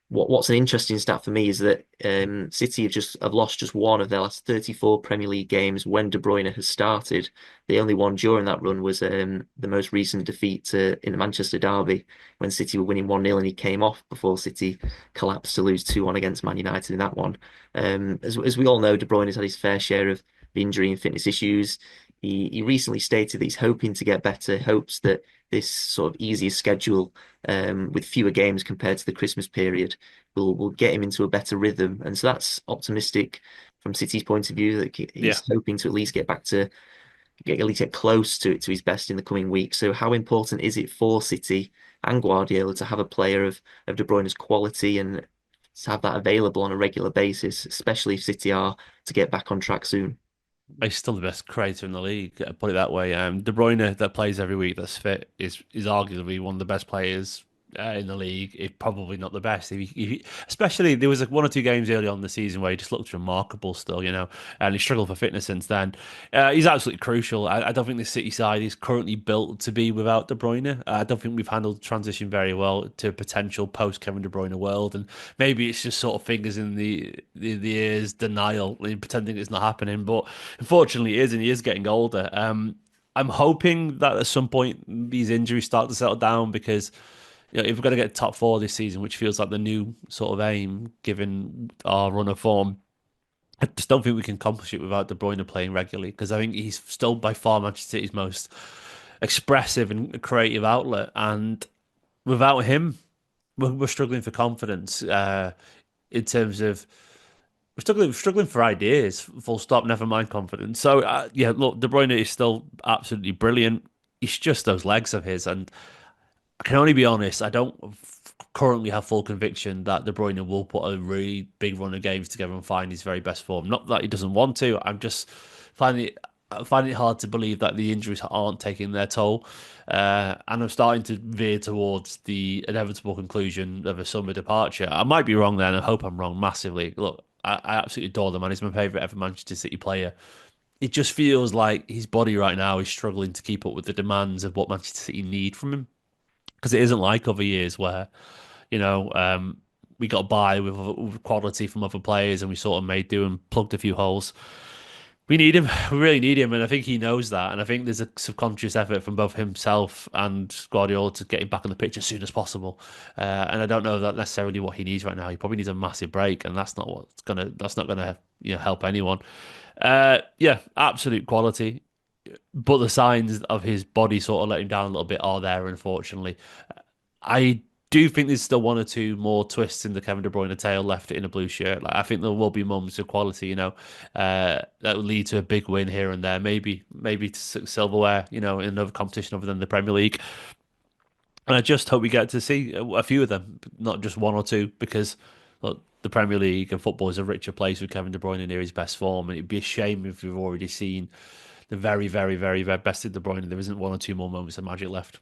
What's an interesting stat for me is that City have lost just one of their last 34 Premier League games when De Bruyne has started. The only one during that run was the most recent defeat in the Manchester derby when City were winning 1-0 and he came off before City collapsed to lose 2-1 against Man United in that one. As we all know, De Bruyne has had his fair share of injury and fitness issues. He recently stated that he's hoping to get better, hopes that this sort of easier schedule with fewer games compared to the Christmas period will get him into a better rhythm. And so that's optimistic from City's point of view that Yeah. he's hoping to at least get back to at least get close to his best in the coming weeks. So how important is it for City and Guardiola to have a player of De Bruyne's quality and to have that available on a regular basis, especially if City are to get back on track soon? He's still the best creator in the league. Put it that way. De Bruyne, that plays every week, that's fit, is arguably one of the best players in the league. If probably not the best. Especially there was like one or two games early on in the season where he just looked remarkable still, and he struggled for fitness since then. He's absolutely crucial. I don't think the City side is currently built to be without De Bruyne. I don't think we've handled transition very well to a potential post Kevin De Bruyne world, and maybe it's just sort of fingers in the ears, denial, and pretending it's not happening, but. Unfortunately, it is, and he is getting older. I'm hoping that at some point these injuries start to settle down because if we're going to get top four this season, which feels like the new sort of aim given our run of form, I just don't think we can accomplish it without De Bruyne playing regularly because I think he's still by far Manchester City's most expressive and creative outlet, and without him, we're struggling for confidence in terms of we're struggling for ideas. Full stop. Never mind confidence. So yeah, look, De Bruyne is still absolutely brilliant. It's just those legs of his, and I can only be honest. I don't currently have full conviction that De Bruyne will put a really big run of games together and find his very best form. Not that he doesn't want to. I'm just finding it. Finding it hard to believe that the injuries aren't taking their toll, and I'm starting to veer towards the inevitable conclusion of a summer departure. I might be wrong there, and I hope I'm wrong massively. Look, I absolutely adore the man. He's my favourite ever Manchester City player. It just feels like his body right now is struggling to keep up with the demands of what Manchester City need from him. Because it isn't like other years where, you know, we got by with quality from other players and we sort of made do and plugged a few holes. We need him. We really need him, and I think he knows that. And I think there's a subconscious effort from both himself and Guardiola to get him back on the pitch as soon as possible. And I don't know that necessarily what he needs right now. He probably needs a massive break, and that's not what's gonna. That's not gonna help anyone. Yeah, absolute quality, but the signs of his body sort of letting him down a little bit are there, unfortunately. I do think there's still one or two more twists in the Kevin De Bruyne tail left in a blue shirt. Like I think there will be moments of quality, that will lead to a big win here and there. Maybe to silverware, in another competition other than the Premier League. And I just hope we get to see a few of them, not just one or two, because look, the Premier League and football is a richer place with Kevin De Bruyne near his best form, and it'd be a shame if we've already seen the very, very, very, very best of De Bruyne and there isn't one or two more moments of magic left.